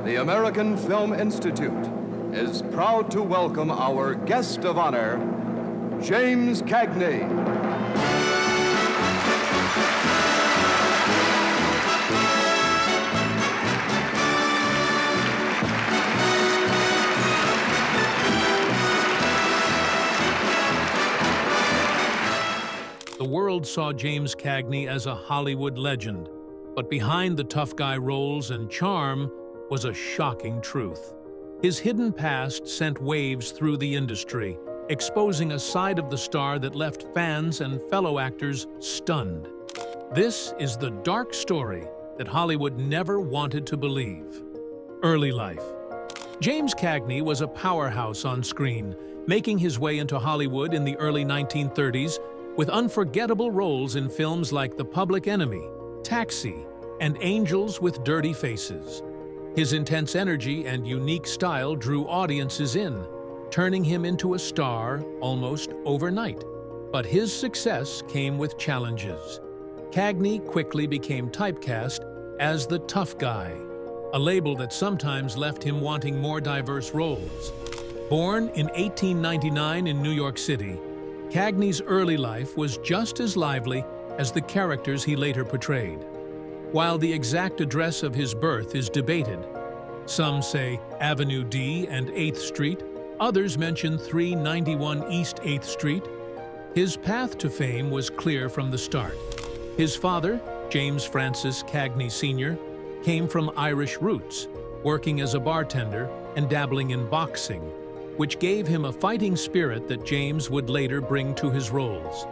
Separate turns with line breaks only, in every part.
the American Film Institute is proud to welcome our guest of honor, James Cagney.
The world saw James Cagney as a Hollywood legend, but behind the tough guy roles and charm was a shocking truth. His hidden past sent waves through the industry, exposing a side of the star that left fans and fellow actors stunned. This is the dark story that Hollywood never wanted to believe. Early life. James Cagney was a powerhouse on screen, making his way into Hollywood in the early 1930s with unforgettable roles in films like The Public Enemy, Taxi, and Angels with Dirty Faces. His intense energy and unique style drew audiences in, turning him into a star almost overnight. But his success came with challenges. Cagney quickly became typecast as the tough guy, a label that sometimes left him wanting more diverse roles. Born in 1899 in New York City, Cagney's early life was just as lively as the characters he later portrayed. While the exact address of his birth is debated, some say Avenue D and 8th Street, others mention 391 East 8th Street. His path to fame was clear from the start. His father, James Francis Cagney Sr., came from Irish roots, working as a bartender and dabbling in boxing, which gave him a fighting spirit that James would later bring to his roles.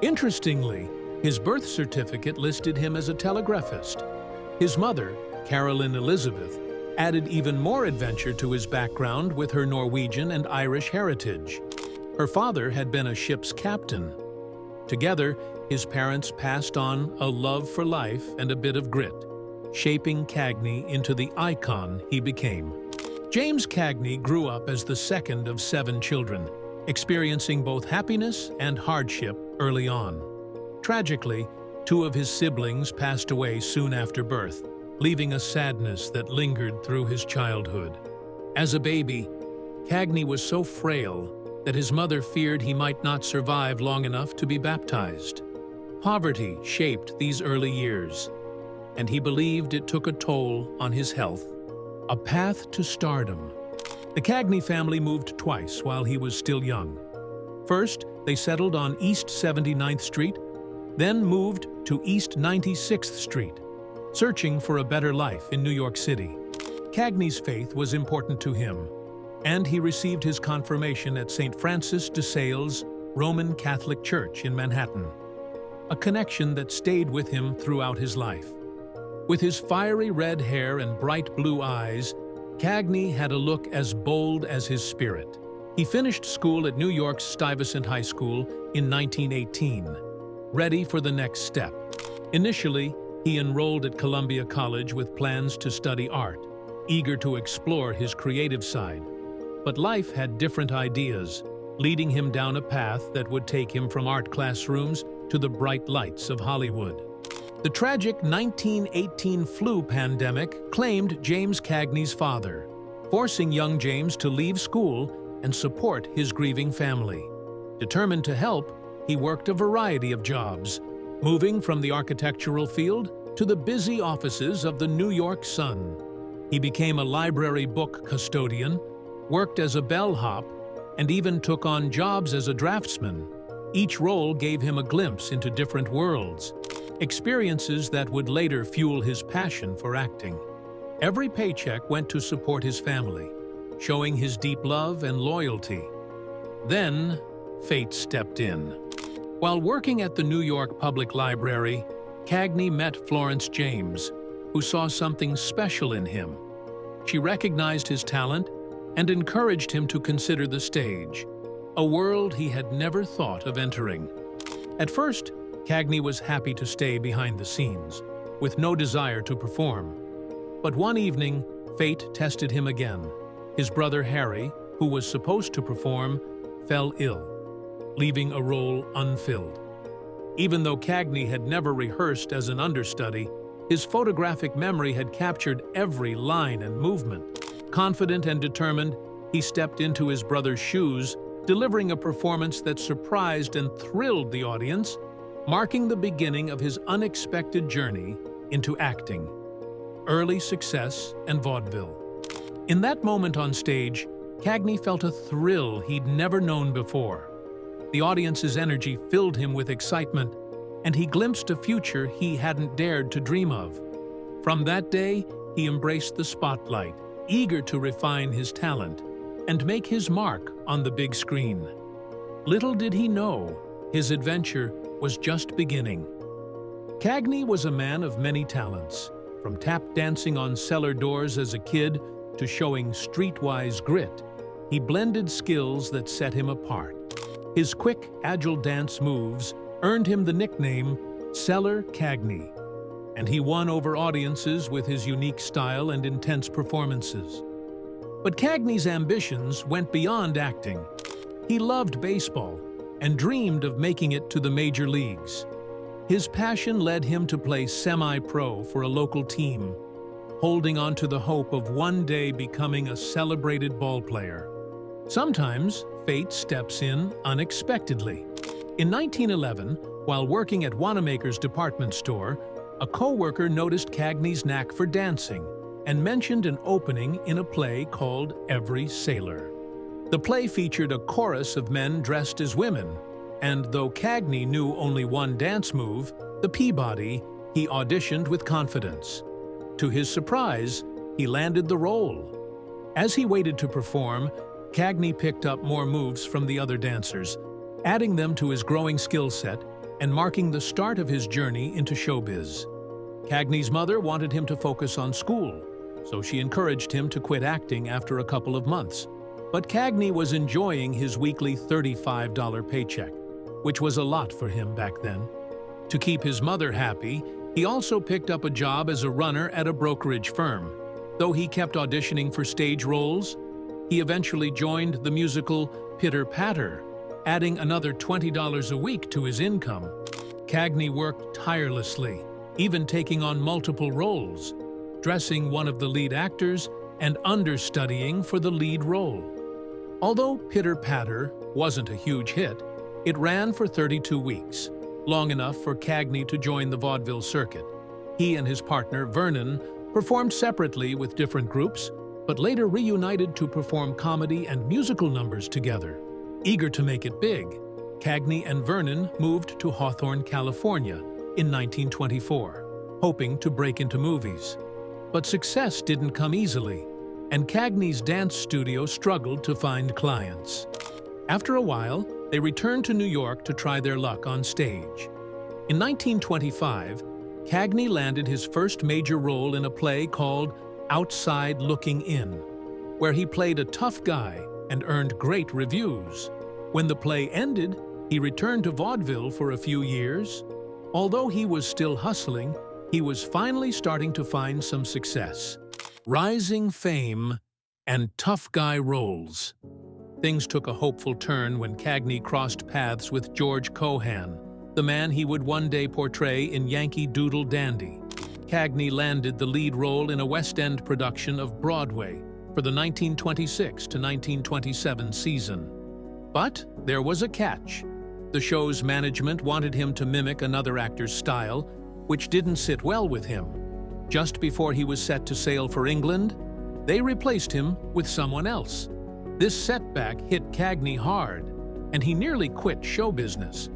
Interestingly, his birth certificate listed him as a telegraphist. His mother, Carolyn Elizabeth, added even more adventure to his background with her Norwegian and Irish heritage. Her father had been a ship's captain. Together, his parents passed on a love for life and a bit of grit, shaping Cagney into the icon he became. James Cagney grew up as the second of 7 children, experiencing both happiness and hardship early on. Tragically, 2 of his siblings passed away soon after birth, leaving a sadness that lingered through his childhood. As a baby, Cagney was so frail that his mother feared he might not survive long enough to be baptized. Poverty shaped these early years, and he believed it took a toll on his health. A path to stardom. The Cagney family moved twice while he was still young. First, they settled on East 79th Street, then moved to East 96th Street, searching for a better life in New York City. Cagney's faith was important to him, and he received his confirmation at St. Francis de Sales Roman Catholic Church in Manhattan, a connection that stayed with him throughout his life. With his fiery red hair and bright blue eyes, Cagney had a look as bold as his spirit. He finished school at New York's Stuyvesant High School in 1918, ready for the next step. Initially, he enrolled at Columbia College with plans to study art, eager to explore his creative side. But life had different ideas, leading him down a path that would take him from art classrooms to the bright lights of Hollywood. The tragic 1918 flu pandemic claimed James Cagney's father, forcing young James to leave school and support his grieving family. Determined to help, he worked a variety of jobs, moving from the architectural field to the busy offices of the New York Sun. He became a library book custodian, worked as a bellhop, and even took on jobs as a draftsman. Each role gave him a glimpse into different worlds, experiences that would later fuel his passion for acting. Every paycheck went to support his family, showing his deep love and loyalty. Then, fate stepped in. While working at the New York Public Library, Cagney met Florence James, who saw something special in him. She recognized his talent and encouraged him to consider the stage, a world he had never thought of entering. At first, Cagney was happy to stay behind the scenes, with no desire to perform. But one evening, fate tested him again. His brother Harry, who was supposed to perform, fell ill, leaving a role unfilled. Even though Cagney had never rehearsed as an understudy, His photographic memory had captured every line and movement. Confident and determined, he stepped into his brother's shoes, delivering a performance that surprised and thrilled the audience, marking the beginning of his unexpected journey into acting. Early success and vaudeville. In that moment on stage, Cagney felt a thrill he'd never known before. The audience's energy filled him with excitement, and he glimpsed a future he hadn't dared to dream of. From that day, he embraced the spotlight, eager to refine his talent and make his mark on the big screen. Little did he know, his adventure was just beginning. Cagney was a man of many talents, from tap dancing on cellar doors as a kid to showing streetwise grit. He blended skills that set him apart. His quick, agile dance moves earned him the nickname Cellar Cagney, and he won over audiences with his unique style and intense performances. But Cagney's ambitions went beyond acting. He loved baseball and dreamed of making it to the major leagues. His passion led him to play semi-pro for a local team, holding on to the hope of one day becoming a celebrated ballplayer. Sometimes, fate steps in unexpectedly. In 1911, while working at Wanamaker's department store, a co-worker noticed Cagney's knack for dancing and mentioned an opening in a play called Every Sailor. The play featured a chorus of men dressed as women, and though Cagney knew only one dance move, the Peabody, he auditioned with confidence. To his surprise, he landed the role. As he waited to perform, Cagney picked up more moves from the other dancers, adding them to his growing skill set and marking the start of his journey into showbiz. Cagney's mother wanted him to focus on school, so she encouraged him to quit acting after a couple of months. But Cagney was enjoying his weekly $35 paycheck, which was a lot for him back then. To keep his mother happy, he also picked up a job as a runner at a brokerage firm. Though he kept auditioning for stage roles, he eventually joined the musical Pitter-Patter, adding another $20 a week to his income. Cagney worked tirelessly, even taking on multiple roles, dressing one of the lead actors and understudying for the lead role. Although Pitter-Patter wasn't a huge hit, it ran for 32 weeks, long enough for Cagney to join the vaudeville circuit. He and his partner, Vernon, performed separately with different groups, but later reunited to perform comedy and musical numbers together. Eager to make it big, Cagney and Vernon moved to Hawthorne, California in 1924, hoping to break into movies. But success didn't come easily, and Cagney's dance studio struggled to find clients. After a while, they returned to New York to try their luck on stage. In 1925, Cagney landed his first major role in a play called Outside Looking In, where he played a tough guy and earned great reviews. When the play ended, he returned to vaudeville for a few years. Although he was still hustling, he was finally starting to find some success. Rising fame and tough guy roles. Things took a hopeful turn when Cagney crossed paths with George Cohan, the man he would one day portray in Yankee Doodle Dandy. Cagney landed the lead role in a West End production of Broadway for the 1926 to 1927 season. But there was a catch. The show's management wanted him to mimic another actor's style, which didn't sit well with him. Just before he was set to sail for England, they replaced him with someone else. This setback hit Cagney hard, and he nearly quit show business.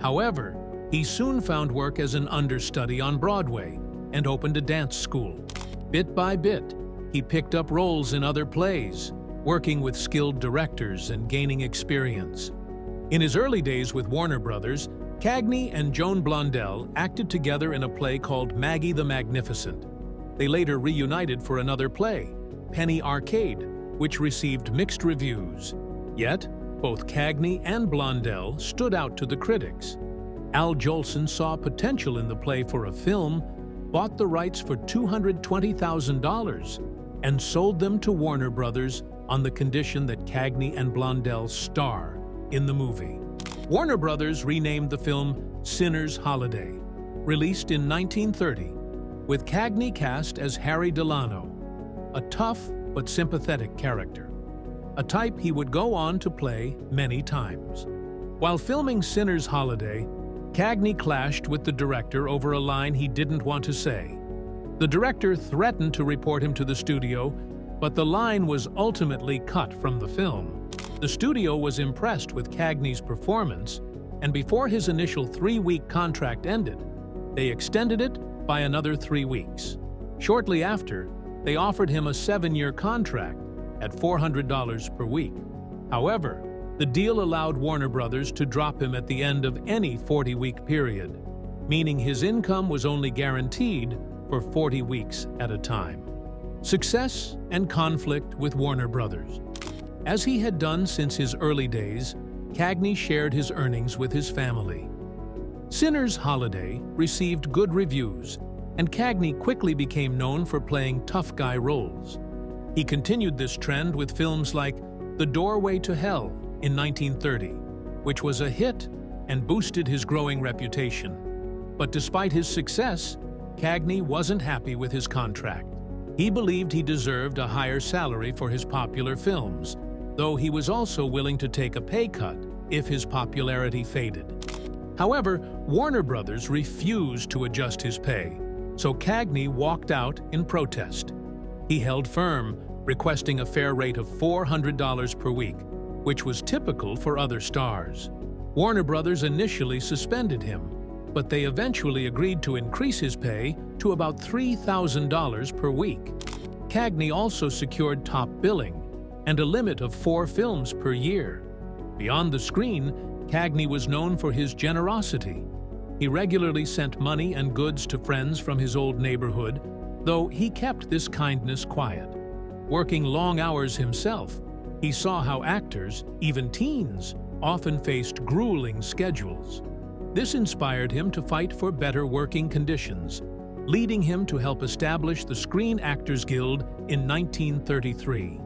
However, he soon found work as an understudy on Broadway and opened a dance school. Bit by bit, he picked up roles in other plays, working with skilled directors and gaining experience. In his early days with Warner Brothers, Cagney and Joan Blondell acted together in a play called Maggie the Magnificent. They later reunited for another play, Penny Arcade, which received mixed reviews. Yet, both Cagney and Blondell stood out to the critics. Al Jolson saw potential in the play for a film, bought the rights for $220,000, and sold them to Warner Brothers on the condition that Cagney and Blondell star in the movie. Warner Brothers renamed the film Sinner's Holiday. Released in 1930, with Cagney cast as Harry Delano, a tough but sympathetic character, a type he would go on to play many times. While filming Sinner's Holiday, Cagney clashed with the director over a line he didn't want to say. The director threatened to report him to the studio, but the line was ultimately cut from the film. The studio was impressed with Cagney's performance, and before his initial 3-week contract ended, they extended it by another 3 weeks. Shortly after, they offered him a 7-year contract at $400 per week. However, the deal allowed Warner Brothers to drop him at the end of any 40-week period, meaning his income was only guaranteed for 40 weeks at a time. Success and conflict with Warner Brothers. As he had done since his early days, Cagney shared his earnings with his family. Sinner's Holiday received good reviews, and Cagney quickly became known for playing tough guy roles. He continued this trend with films like The Doorway to Hell in 1930, which was a hit and boosted his growing reputation. But despite his success, Cagney wasn't happy with his contract. He believed he deserved a higher salary for his popular films, though he was also willing to take a pay cut if his popularity faded. However, Warner Brothers refused to adjust his pay, so Cagney walked out in protest. He held firm, requesting a fair rate of $400 per week, which was typical for other stars. Warner Brothers initially suspended him, but they eventually agreed to increase his pay to about $3,000 per week. Cagney also secured top billing and a limit of 4 films per year. Beyond the screen, Cagney was known for his generosity. He regularly sent money and goods to friends from his old neighborhood, though he kept this kindness quiet. Working long hours himself, he saw how actors, even teens, often faced grueling schedules. This inspired him to fight for better working conditions, leading him to help establish the Screen Actors Guild in 1933.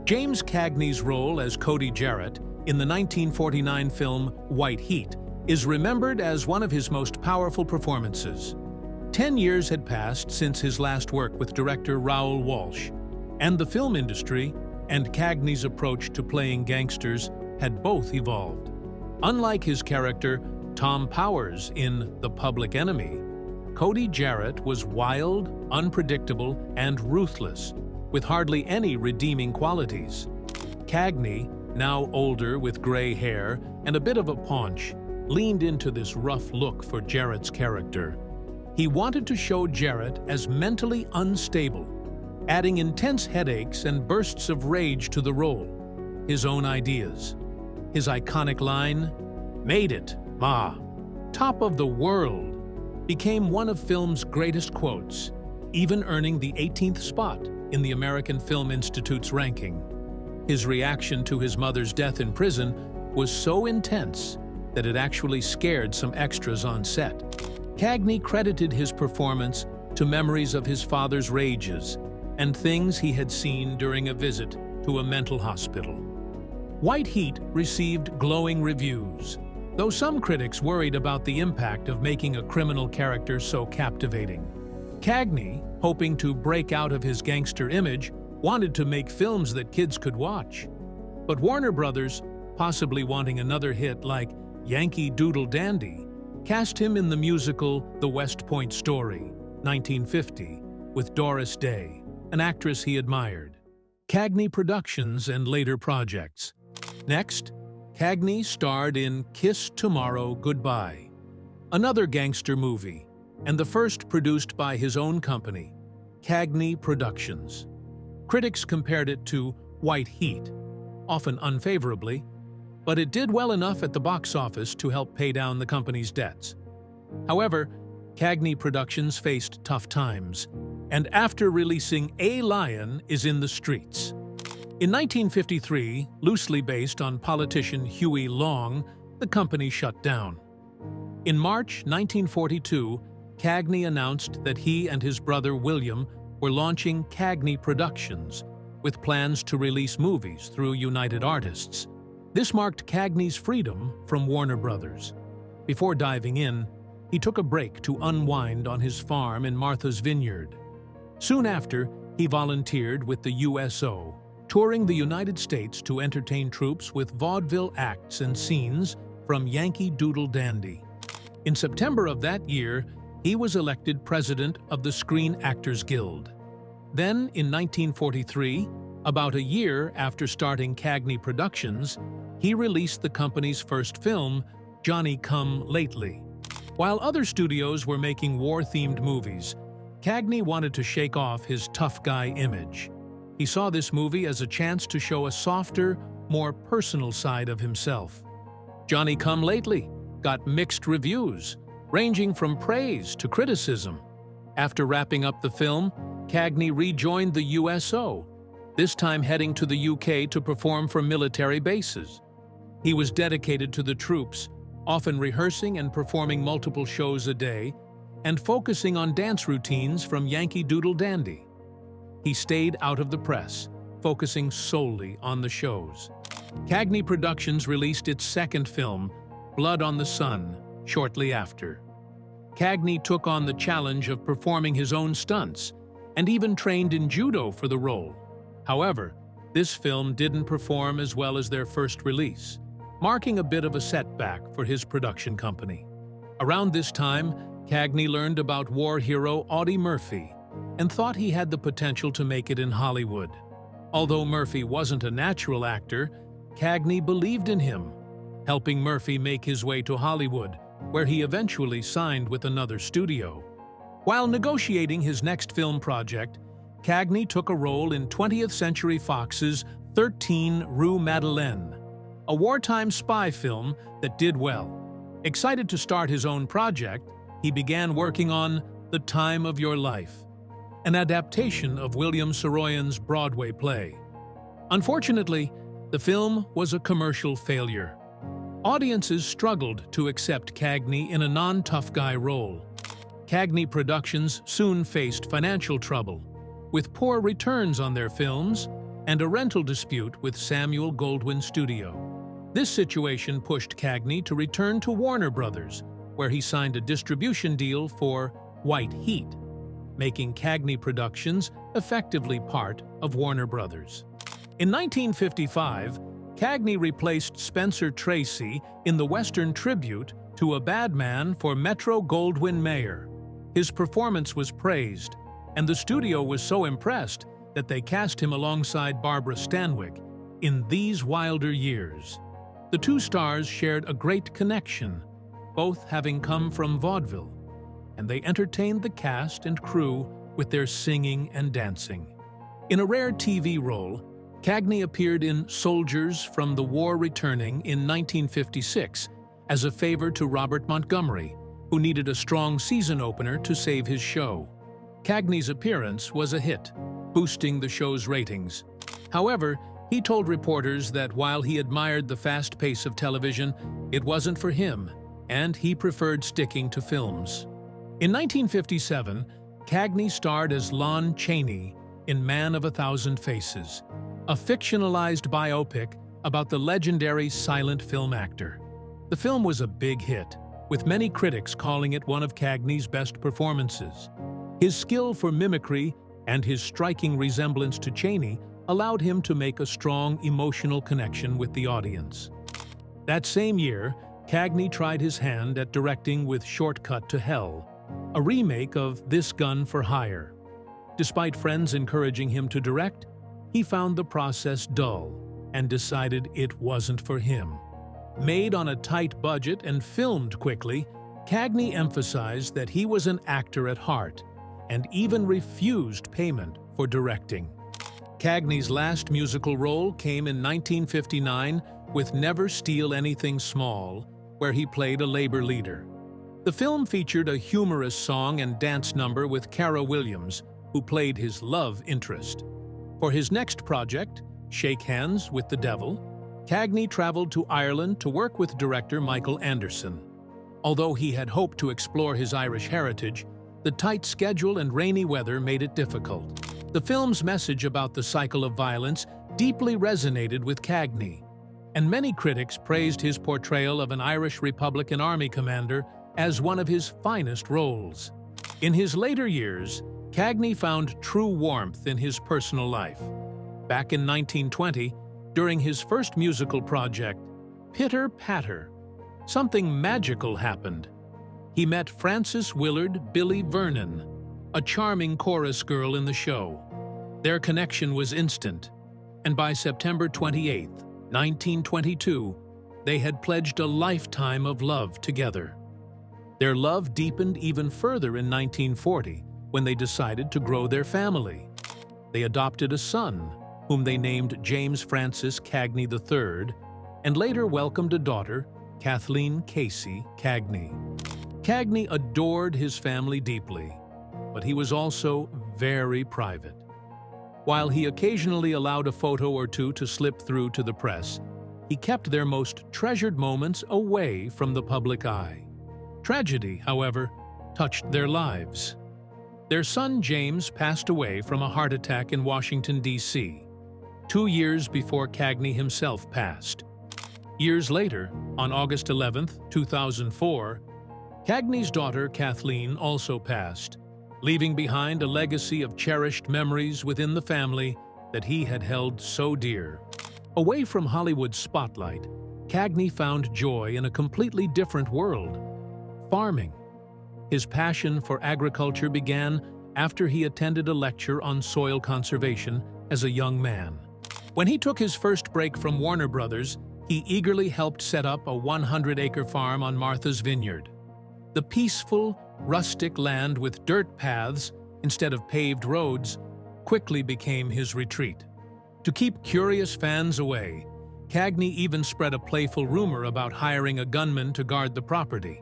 James Cagney's role as Cody Jarrett in the 1949 film White Heat is remembered as one of his most powerful performances. 10 years had passed since his last work with director Raoul Walsh, and the film industry and Cagney's approach to playing gangsters had both evolved. Unlike his character Tom Powers in The Public Enemy, Cody Jarrett was wild, unpredictable, and ruthless, with hardly any redeeming qualities. Cagney, now older with gray hair and a bit of a paunch, leaned into this rough look for Jarrett's character. He wanted to show Jarrett as mentally unstable, adding intense headaches and bursts of rage to the role. His own ideas. His iconic line, "Made it, Ma, top of the world," became one of film's greatest quotes, even earning the 18th spot in the American Film Institute's ranking. His reaction to his mother's death in prison was so intense that it actually scared some extras on set. Cagney credited his performance to memories of his father's rages and things he had seen during a visit to a mental hospital. White Heat received glowing reviews, though some critics worried about the impact of making a criminal character so captivating. Cagney, hoping to break out of his gangster image, wanted to make films that kids could watch. But Warner Brothers, possibly wanting another hit like Yankee Doodle Dandy, cast him in the musical The West Point Story, 1950, with Doris Day, an actress he admired. Cagney Productions and later projects. Next, Cagney starred in Kiss Tomorrow, Goodbye, another gangster movie, and the first produced by his own company, Cagney Productions. Critics compared it to White Heat, often unfavorably, but it did well enough at the box office to help pay down the company's debts. However, Cagney Productions faced tough times, and after releasing A Lion is in the Streets. In 1953, loosely based on politician Huey Long, the company shut down. In March 1942, Cagney announced that he and his brother William were launching Cagney Productions, with plans to release movies through United Artists. This marked Cagney's freedom from Warner Brothers. Before diving in, he took a break to unwind on his farm in Martha's Vineyard. Soon after, he volunteered with the USO, touring the United States to entertain troops with vaudeville acts and scenes from Yankee Doodle Dandy. In September of that year, he was elected president of the Screen Actors Guild. Then, in 1943, about a year after starting Cagney Productions, he released the company's first film, Johnny Come Lately. While other studios were making war-themed movies, Cagney wanted to shake off his tough guy image. He saw this movie as a chance to show a softer, more personal side of himself. Johnny Come Lately got mixed reviews, ranging from praise to criticism. After wrapping up the film, Cagney rejoined the USO, this time heading to the UK to perform for military bases. He was dedicated to the troops, often rehearsing and performing multiple shows a day, and focusing on dance routines from Yankee Doodle Dandy. He stayed out of the press, focusing solely on the shows. Cagney Productions released its second film, Blood on the Sun, shortly after. Cagney took on the challenge of performing his own stunts, and even trained in judo for the role. However, this film didn't perform as well as their first release, marking a bit of a setback for his production company. Around this time, Cagney learned about war hero Audie Murphy and thought he had the potential to make it in Hollywood. Although Murphy wasn't a natural actor, Cagney believed in him, helping Murphy make his way to Hollywood, where he eventually signed with another studio. While negotiating his next film project, Cagney took a role in 20th Century Fox's 13 Rue Madeleine, a wartime spy film that did well. Excited to start his own project, he began working on The Time of Your Life, an adaptation of William Saroyan's Broadway play. Unfortunately, the film was a commercial failure. Audiences struggled to accept Cagney in a non-tough guy role. Cagney Productions soon faced financial trouble, with poor returns on their films and a rental dispute with Samuel Goldwyn Studio. This situation pushed Cagney to return to Warner Brothers, where he signed a distribution deal for White Heat, making Cagney Productions effectively part of Warner Brothers. In 1955, Cagney replaced Spencer Tracy in the Western tribute to A Bad Man for Metro-Goldwyn-Mayer. His performance was praised, and the studio was so impressed that they cast him alongside Barbara Stanwyck in These Wilder Years. The two stars shared a great connection, both having come from vaudeville, and they entertained the cast and crew with their singing and dancing. In a rare TV role, Cagney appeared in Soldiers from the War Returning in 1956 as a favor to Robert Montgomery, who needed a strong season opener to save his show. Cagney's appearance was a hit, boosting the show's ratings. However, he told reporters that while he admired the fast pace of television, it wasn't for him, and he preferred sticking to films. In 1957, Cagney starred as Lon Chaney in Man of a Thousand Faces, a fictionalized biopic about the legendary silent film actor. The film was a big hit, with many critics calling it one of Cagney's best performances. His skill for mimicry and his striking resemblance to Chaney allowed him to make a strong emotional connection with the audience. That same year, Cagney tried his hand at directing with Shortcut to Hell, a remake of This Gun for Hire. Despite friends encouraging him to direct, he found the process dull and decided it wasn't for him. Made on a tight budget and filmed quickly, Cagney emphasized that he was an actor at heart and even refused payment for directing. Cagney's last musical role came in 1959 with Never Steal Anything Small, where he played a labor leader. The film featured a humorous song and dance number with Cara Williams, who played his love interest. For his next project, Shake Hands with the Devil, Cagney traveled to Ireland to work with director Michael Anderson. Although he had hoped to explore his Irish heritage, the tight schedule and rainy weather made it difficult. The film's message about the cycle of violence deeply resonated with Cagney, and many critics praised his portrayal of an Irish Republican Army commander as one of his finest roles. In his later years, Cagney found true warmth in his personal life. Back in 1920, during his first musical project, Pitter Patter, something magical happened. He met Frances Willard "Billy" Vernon, a charming chorus girl in the show. Their connection was instant, and by September 28, 1922, they had pledged a lifetime of love together. Their love deepened even further in 1940 when they decided to grow their family. They adopted a son, whom they named James Francis Cagney III, and later welcomed a daughter, Kathleen Casey Cagney. Cagney adored his family deeply, but he was also very private. While he occasionally allowed a photo or two to slip through to the press, he kept their most treasured moments away from the public eye. Tragedy, however, touched their lives. Their son James passed away from a heart attack in Washington, D.C., 2 years before Cagney himself passed. Years later, on August 11, 2004, Cagney's daughter Kathleen also passed, leaving behind a legacy of cherished memories within the family that he had held so dear. Away from Hollywood's spotlight, Cagney found joy in a completely different world: farming. His passion for agriculture began after he attended a lecture on soil conservation as a young man. When he took his first break from Warner Brothers, he eagerly helped set up a 100-acre farm on Martha's Vineyard. The peaceful, rustic land with dirt paths instead of paved roads quickly became his retreat. To keep curious fans away, Cagney even spread a playful rumor about hiring a gunman to guard the property.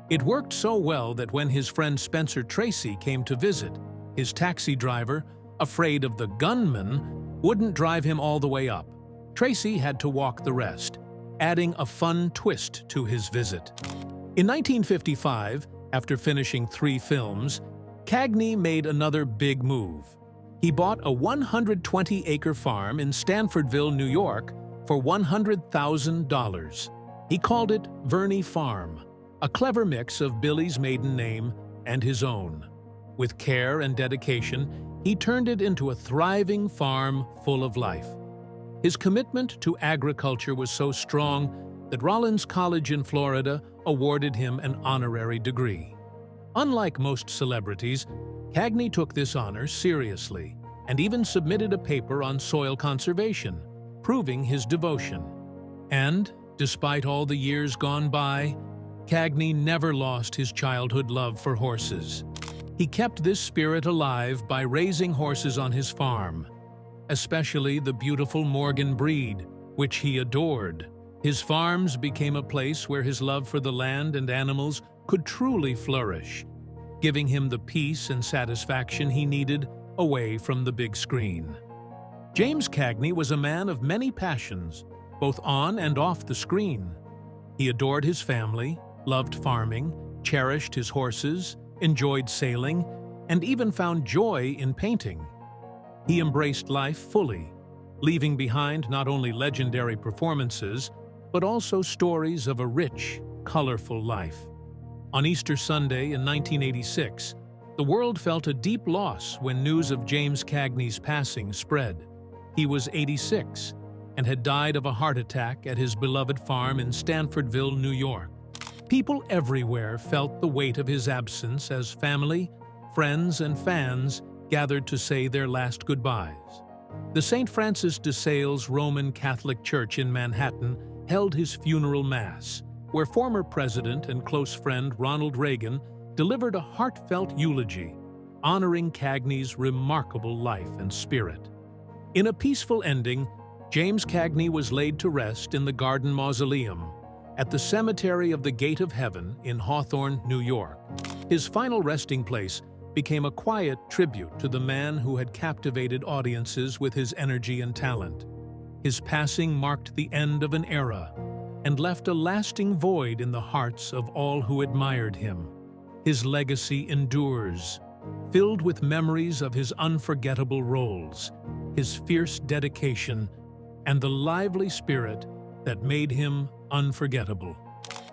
It worked so well that when his friend Spencer Tracy came to visit, his taxi driver, afraid of the gunman, wouldn't drive him all the way up. Tracy had to walk the rest, adding a fun twist to his visit. In 1955, after finishing 3 films, Cagney made another big move. He bought a 120-acre farm in Stanfordville, New York, for $100,000. He called it Verney Farm, a clever mix of Billy's maiden name and his own. With care and dedication, he turned it into a thriving farm full of life. His commitment to agriculture was so strong that Rollins College in Florida awarded him an honorary degree. Unlike most celebrities, Cagney took this honor seriously and even submitted a paper on soil conservation, proving his devotion. And, despite all the years gone by, Cagney never lost his childhood love for horses. He kept this spirit alive by raising horses on his farm, especially the beautiful Morgan breed, which he adored. His farms became a place where his love for the land and animals could truly flourish, giving him the peace and satisfaction he needed away from the big screen. James Cagney was a man of many passions, both on and off the screen. He adored his family, loved farming, cherished his horses, enjoyed sailing, and even found joy in painting. He embraced life fully, leaving behind not only legendary performances, but also stories of a rich, colorful life. On Easter Sunday in 1986, the world felt a deep loss when news of James Cagney's passing spread. He was 86 and had died of a heart attack at his beloved farm in Stanfordville, New York. People everywhere felt the weight of his absence as family, friends, and fans gathered to say their last goodbyes. The St. Francis de Sales Roman Catholic Church in Manhattan held his funeral mass, where former president and close friend Ronald Reagan delivered a heartfelt eulogy, honoring Cagney's remarkable life and spirit. In a peaceful ending, James Cagney was laid to rest in the Garden Mausoleum at the Cemetery of the Gate of Heaven in Hawthorne, New York. His final resting place became a quiet tribute to the man who had captivated audiences with his energy and talent. His passing marked the end of an era and left a lasting void in the hearts of all who admired him. His legacy endures, filled with memories of his unforgettable roles, his fierce dedication, and the lively spirit that made him unforgettable.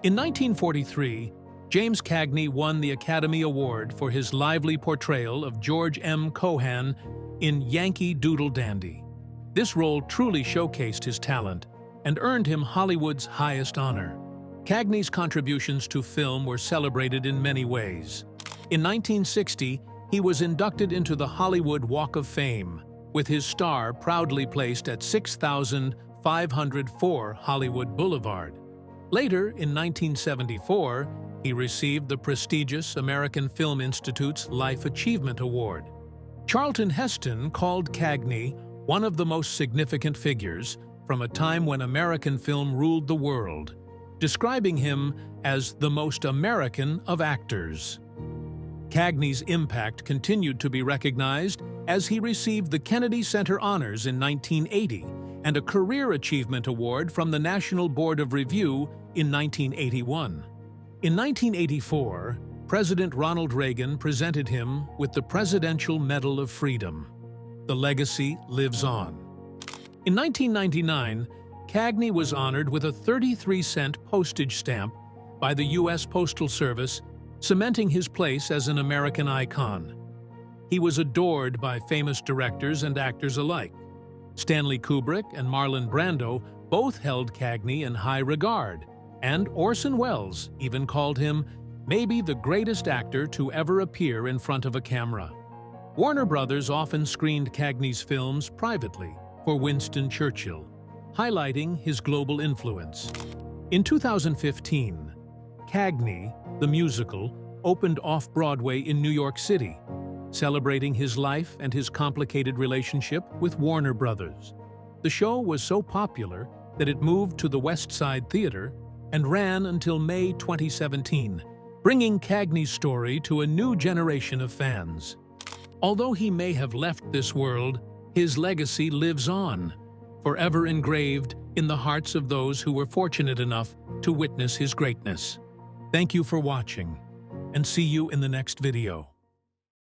In 1943, James Cagney won the Academy Award for his lively portrayal of George M. Cohan in Yankee Doodle Dandy. This role truly showcased his talent and earned him Hollywood's highest honor. Cagney's contributions to film were celebrated in many ways. In 1960, he was inducted into the Hollywood Walk of Fame, with his star proudly placed at 6,504 Hollywood Boulevard. Later, in 1974, he received the prestigious American Film Institute's Life Achievement Award. Charlton Heston called Cagney one of the most significant figures from a time when American film ruled the world, describing him as the most American of actors. Cagney's impact continued to be recognized as he received the Kennedy Center Honors in 1980 and a Career Achievement Award from the National Board of Review in 1981. In 1984, President Ronald Reagan presented him with the Presidential Medal of Freedom. The legacy lives on. In 1999, Cagney was honored with a 33-cent postage stamp by the U.S. Postal Service, cementing his place as an American icon. He was adored by famous directors and actors alike. Stanley Kubrick and Marlon Brando both held Cagney in high regard, and Orson Welles even called him maybe the greatest actor to ever appear in front of a camera. Warner Brothers often screened Cagney's films privately for Winston Churchill, highlighting his global influence. In 2015, Cagney, the musical, opened off-Broadway in New York City, celebrating his life and his complicated relationship with Warner Brothers. The show was so popular that it moved to the West Side Theater and ran until May 2017, bringing Cagney's story to a new generation of fans. Although he may have left this world, his legacy lives on, forever engraved in the hearts of those who were fortunate enough to witness his greatness. Thank you for watching, and see you in the next video.